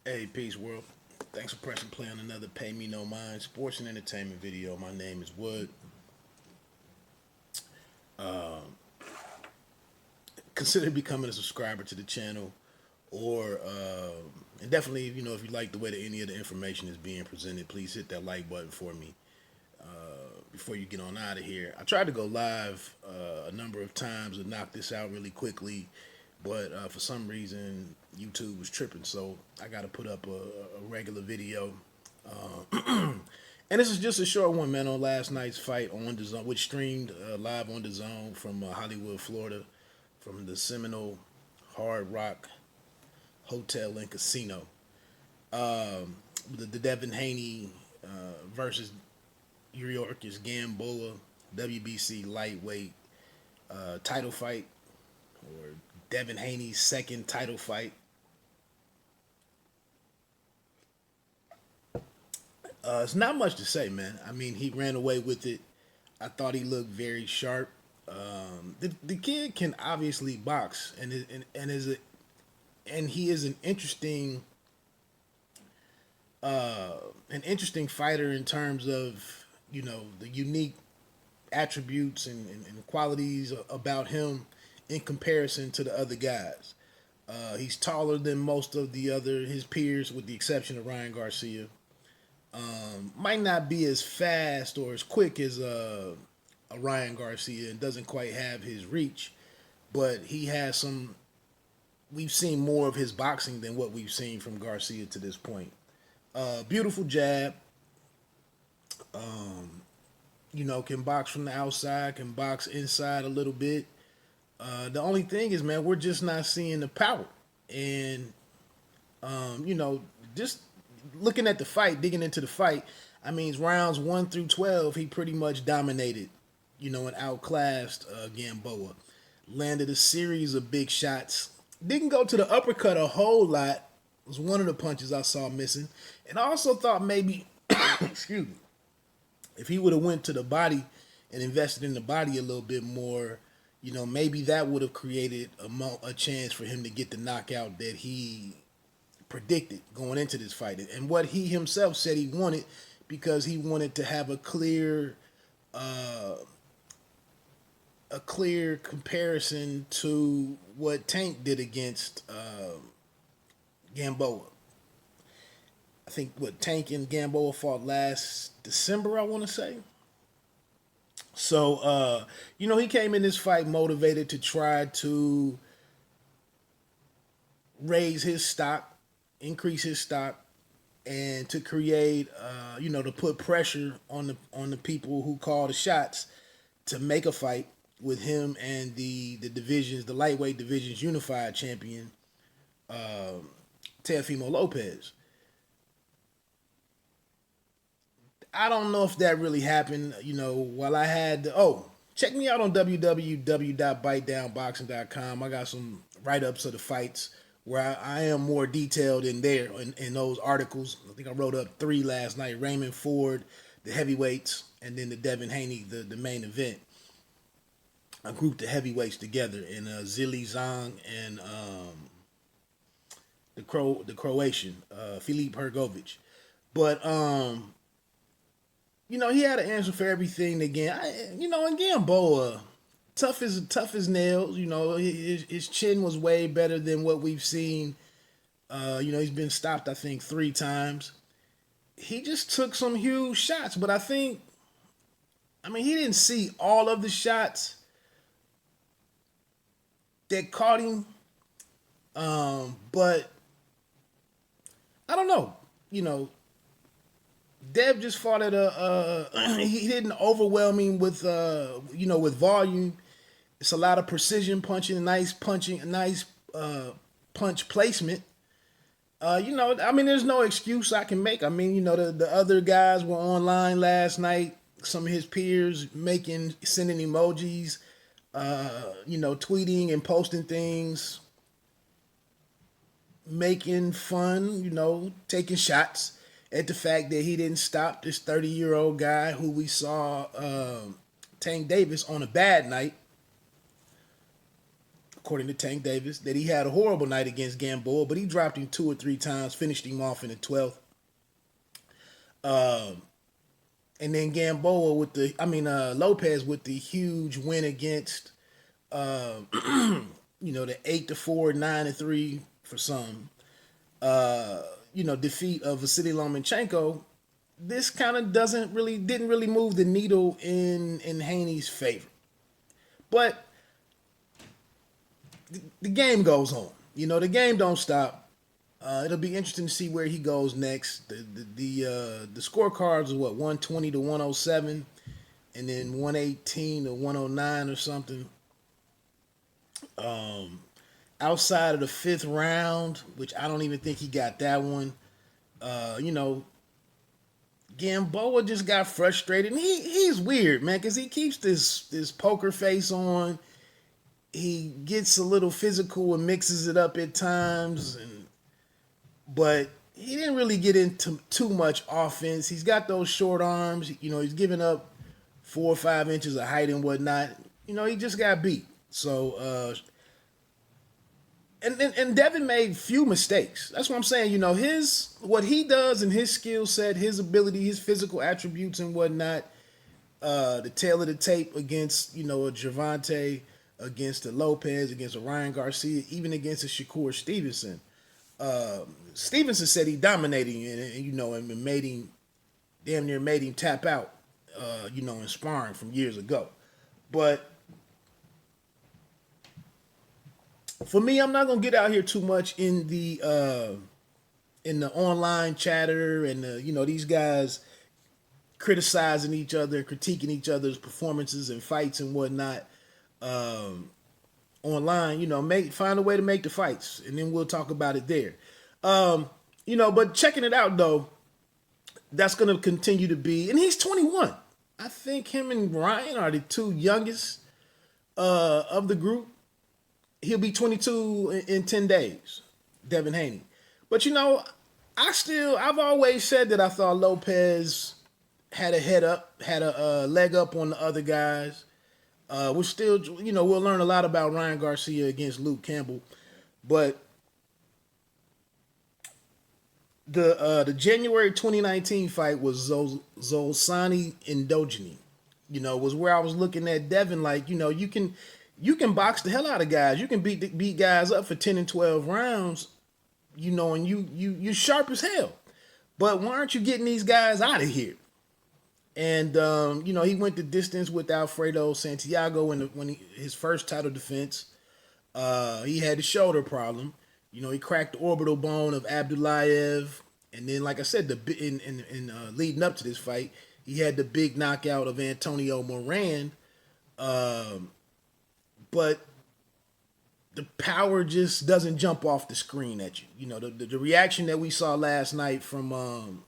Hey, peace world. Thanks for pressing play on another Pay Me No Mind sports and entertainment video. My name is Wood. Consider becoming a subscriber to the channel, or and definitely, if you like the way that any of the information is being presented, please hit that like button for me before you get on out of here. I tried to go live a number of times to knock this out really quickly, but for some reason YouTube was tripping, so I got to put up a regular video. And this is just a short one, man, on last night's fight on DAZN, which streamed live on DAZN from Hollywood, Florida, from the Seminole Hard Rock Hotel and Casino. The Devin Haney versus Yuriorkis Gamboa WBC Lightweight title fight, or Devin Haney's second title fight. It's not much to say, man. I mean, he ran away with it. I thought he looked very sharp. The kid can obviously box, and he is an interesting fighter in terms of the unique attributes and qualities about him in comparison to the other guys. He's taller than most of his peers, with the exception of Ryan Garcia. Might not be as fast or as quick as a Ryan Garcia, and doesn't quite have his reach, but he has some. We've seen more of his boxing than what we've seen from Garcia to this point. Beautiful jab. Can box from the outside, can box inside a little bit. The only thing is, man, we're just not seeing the power. And just looking at the fight, digging into the fight, I mean, rounds 1 through 12, he pretty much dominated, and outclassed Gamboa. Landed a series of big shots. Didn't go to the uppercut a whole lot. Was one of the punches I saw missing. And I also thought maybe, excuse me, if he would have went to the body and invested in the body a little bit more, maybe that would have created a chance for him to get the knockout that he predicted going into this fight, and what he himself said he wanted, because he wanted to have a clear comparison to what Tank did against Gamboa. I think Tank and Gamboa fought last December, I want to say. So he came in this fight motivated to try to raise his stock, increase his stock, and to create, to put pressure on the people who call the shots to make a fight with him and the lightweight division's unified champion, Teofimo Lopez. I don't know if that really happened. While I had check me out on www.bitedownboxing.com. I got some write-ups of the fights where I am more detailed in there in those articles. I think I wrote up 3 last night: Raymond Ford, the heavyweights, and then the Devin Haney, the main event. I grouped the heavyweights together in Zili Zhang and the Croatian Filip Hrgovic. But he had an answer for everything again. And Gamboa, tough as nails. His chin was way better than what we've seen. He's been stopped, I think, 3 times. He just took some huge shots, but he didn't see all of the shots that caught him. But I don't know. Dev just fought at he didn't overwhelm him with with volume. It's a lot of precision punching, nice punch placement. There's no excuse I can make. The other guys were online last night. Some of his peers sending emojis, tweeting and posting things, making fun, taking shots at the fact that he didn't stop this 30-year-old guy who we saw, Tank Davis, on a bad night. according to Tank Davis, that he had a horrible night against Gamboa, but he dropped him 2 or 3 times, finished him off in the 12th. And then Gamboa Lopez with the huge win against, the 8-4, 9-3 for some, defeat of Vasily Lomachenko. This kind of didn't really move the needle in Haney's favor. But the game goes on. The game don't stop. It'll be interesting to see where he goes next. The scorecards are 120 to 107, and then 118 to 109 or something. Outside of the 5th round, which I don't even think he got that one. Gamboa just got frustrated, and he's weird, man, because he keeps this poker face on. He gets a little physical and mixes it up at times, but he didn't really get into too much offense. He's got those short arms. He's giving up 4 or 5 inches of height and whatnot. He just got beat. So, and Devin made few mistakes. That's what I'm saying. What he does and his skill set, his ability, his physical attributes and whatnot, the tail of the tape against, a Gervonta, against a Lopez, against a Ryan Garcia, even against a Shakur Stevenson. Stevenson said he dominated and made him damn near made him tap out, in sparring from years ago. But for me, I'm not gonna get out here too much in the online chatter and these guys criticizing each other, critiquing each other's performances and fights and whatnot. Online, find a way to make the fights, and then we'll talk about it there. But checking it out though, that's going to continue to be, and he's 21. I think him and Ryan are the 2 youngest of the group. He'll be 22 in 10 days, Devin Haney. But I've always said that I thought Lopez had a leg up on the other guys. We're still, we'll learn a lot about Ryan Garcia against Luke Campbell, but the January 2019 fight was Zolsani Indogeny, was where I was looking at Devin like, you can box the hell out of guys, you can beat guys up for 10 and 12 rounds, and you sharp as hell, but why aren't you getting these guys out of here? And, he went the distance with Alfredo Santiago his first title defense. He had the shoulder problem. He cracked the orbital bone of Abdulayev. And then, like I said, leading up to this fight, he had the big knockout of Antonio Moran. But the power just doesn't jump off the screen at you. The reaction that we saw last night from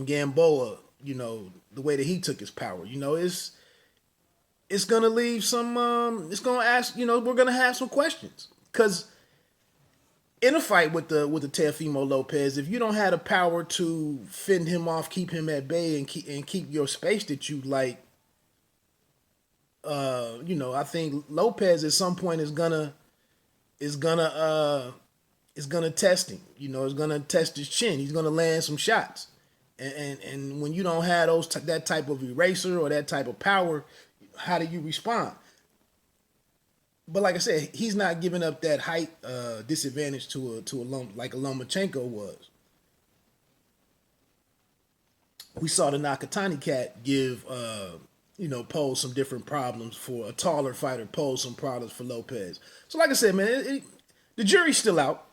Gamboa, the way that he took his power, it's going to leave some, it's going to ask, we're going to have some questions. Because in a fight with the Teofimo Lopez, if you don't have the power to fend him off, keep him at bay, and keep your space that you like, I think Lopez at some point is gonna test him. Is gonna test his chin. He's gonna land some shots. And when you don't have that type of eraser or that type of power, how do you respond? But like I said, he's not giving up that height disadvantage to a like a Lomachenko was. We saw the Nakatani cat pose some different problems for a taller fighter, pose some problems for Lopez. So like I said, man, the jury's still out.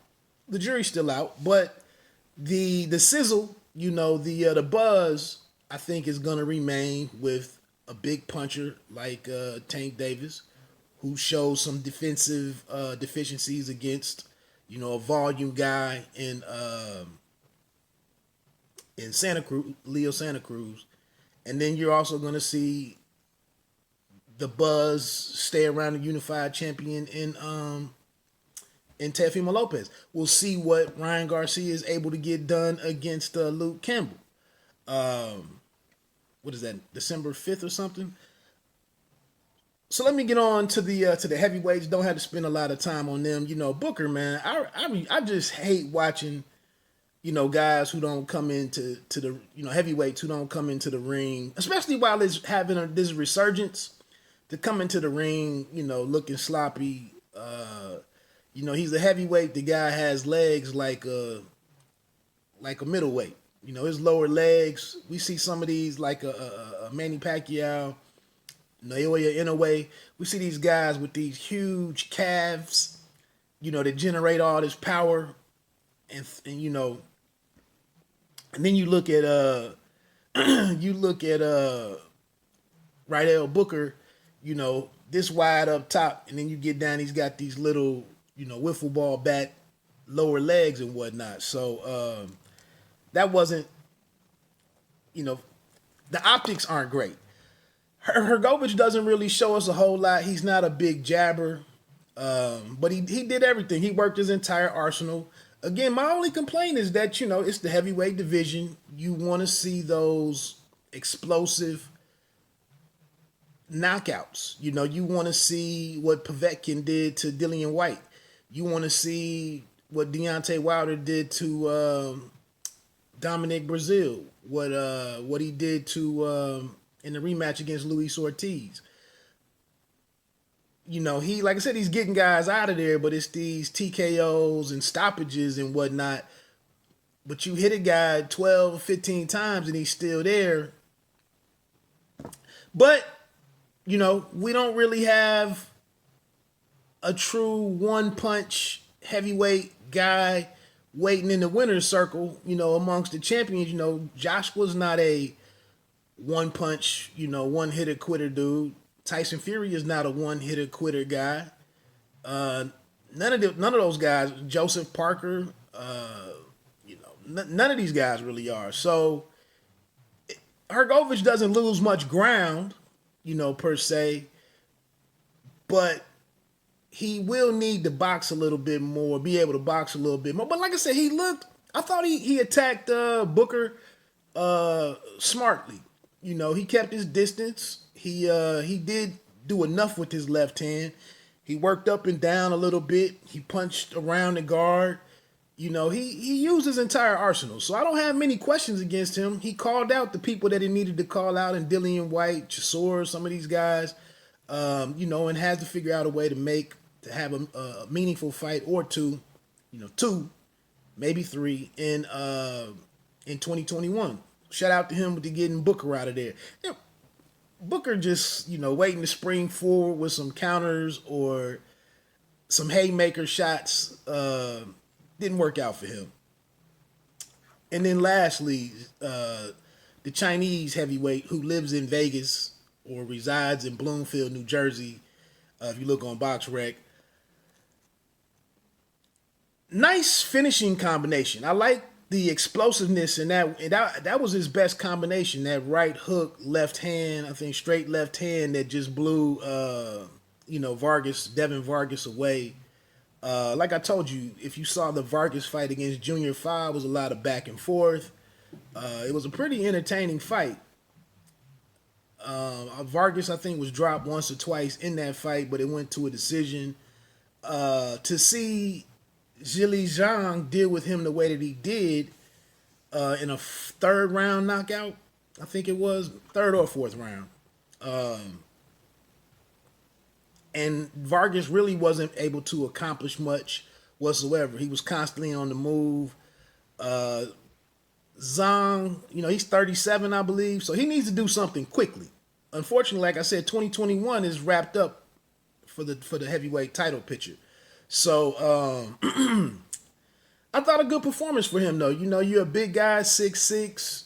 The jury's still out, but the sizzle, the buzz, I think is going to remain with a big puncher like Tank Davis, who shows some defensive deficiencies against, a volume guy in Santa Cruz, Leo Santa Cruz. And then you're also going to see the buzz stay around the unified champion in Teofimo Lopez. We'll see what Ryan Garcia is able to get done against Luke Campbell. What is that, December 5th or something? So let me get on to the heavyweights. Don't have to spend a lot of time on them. Booker, man. I just hate watching guys who don't come into the heavyweights who don't come into the ring, especially while it's having this resurgence, to come into the ring, looking sloppy. He's a heavyweight. The guy has legs like a middleweight. His lower legs. We see some of these like a Manny Pacquiao, Naoya Inoue. We see these guys with these huge calves, that generate all this power, and and then you look at Rydell Booker, this wide up top, and then you get down, he's got these little, wiffle ball bat lower legs and whatnot. So that wasn't, the optics aren't great. Hrgovic doesn't really show us a whole lot. He's not a big jabber, but he did everything. He worked his entire arsenal. Again, my only complaint is that, it's the heavyweight division. You want to see those explosive knockouts. You want to see what Povetkin did to Dillian White. You want to see what Deontay Wilder did to Dominic Brazil. What he did to in the rematch against Luis Ortiz. Like I said, he's getting guys out of there, but it's these TKOs and stoppages and whatnot. But you hit a guy 12, 15 times and he's still there. But, we don't really have a true one-punch heavyweight guy waiting in the winner's circle, amongst the champions. Joshua's not a one-punch, one-hitter quitter dude. Tyson Fury is not a one-hitter quitter guy. None of those guys, Joseph Parker, none of these guys really are. So Hrgovic doesn't lose much ground, per se, but he will need to box a little bit more, be able to box a little bit more. But like I said, I thought he attacked Booker smartly. He kept his distance. He did do enough with his left hand. He worked up and down a little bit. He punched around the guard. He used his entire arsenal. So I don't have many questions against him. He called out the people that he needed to call out, and Dillian White, Chisora, some of these guys, and has to figure out a way to have a meaningful fight or two, maybe three in 2021. Shout out to him with getting Booker out of there. Booker just, waiting to spring forward with some counters or some haymaker shots didn't work out for him. And then lastly, the Chinese heavyweight who lives in Vegas or resides in Bloomfield, New Jersey, if you look on BoxRec. Nice finishing combination. I like the explosiveness in that was his best combination. That right hook, left hand, I think straight left hand that just blew Devin Vargas away. Like I told you, if you saw the Vargas fight against Junior Fa, it was a lot of back and forth. It was a pretty entertaining fight. Vargas, I think, was dropped once or twice in that fight, but it went to a decision. To see Zhili Zhang deal with him the way that he did in a third round knockout, I think it was, third or fourth round. And Vargas really wasn't able to accomplish much whatsoever. He was constantly on the move. Zhang, he's 37, I believe, so he needs to do something quickly. Unfortunately, like I said, 2021 is wrapped up for the heavyweight title picture. So I thought a good performance for him, though. You're a big guy, 6'6",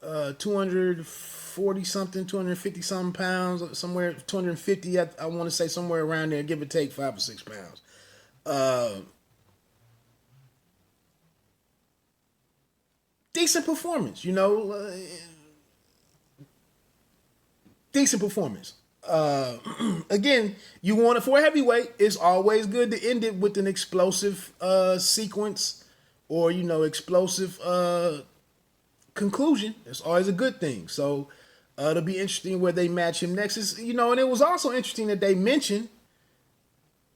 240-something, 250-something pounds, somewhere 250, I want to say somewhere around there, give or take 5 or 6 pounds. Decent performance, decent performance. Again, you want it for a heavyweight. It's always good to end it with an explosive sequence or explosive conclusion. It's always a good thing. So It'll be interesting where they match him next. And it was also interesting that they mentioned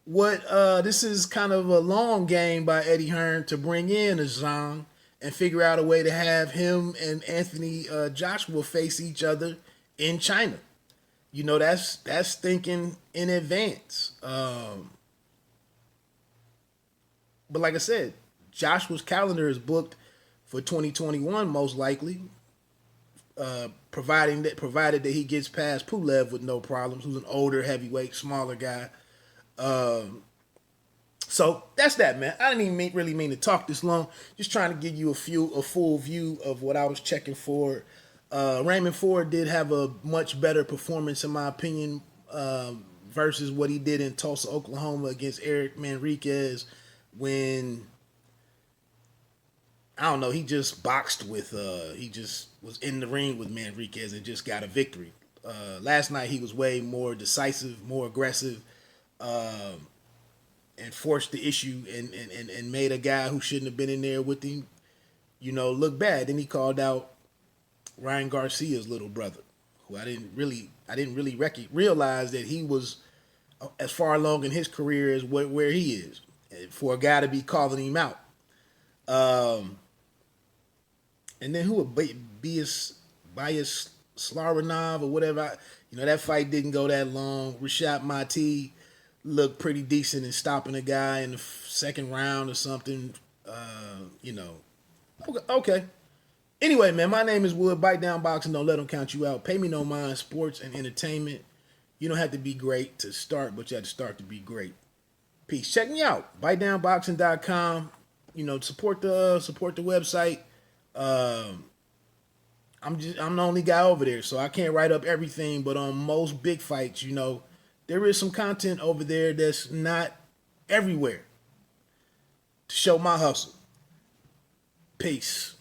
what this is kind of a long game by Eddie Hearn to bring in a Zhang and figure out a way to have him and Anthony Joshua face each other in China. That's thinking in advance. But like I said, Joshua's calendar is booked for 2021 most likely, provided that he gets past Pulev with no problems, who's an older heavyweight, smaller guy. So that's that, man. I didn't even really mean to talk this long. Just trying to give you a full view of what I was checking for. Raymond Ford did have a much better performance, in my opinion, versus what he did in Tulsa, Oklahoma against Eric Manriquez when, I don't know, he just boxed with, he just was in the ring with Manriquez and just got a victory. Last night he was way more decisive, more aggressive, and forced the issue and made a guy who shouldn't have been in there with him, look bad. Then he called out Ryan Garcia's little brother, who I didn't really realize that he was as far along in his career as where he is, for a guy to be calling him out. And then who would Bias Slaranov or whatever? That fight didn't go that long. Rashad Mati looked pretty decent in stopping a guy in the second round or something. Okay. Anyway, man, my name is Wood. Bite Down Boxing. Don't let them count you out. Pay me no mind. Sports and entertainment. You don't have to be great to start, but you have to start to be great. Peace. Check me out. BiteDownBoxing.com. Support the website. I'm the only guy over there, so I can't write up everything. But on most big fights, there is some content over there that's not everywhere to show my hustle. Peace.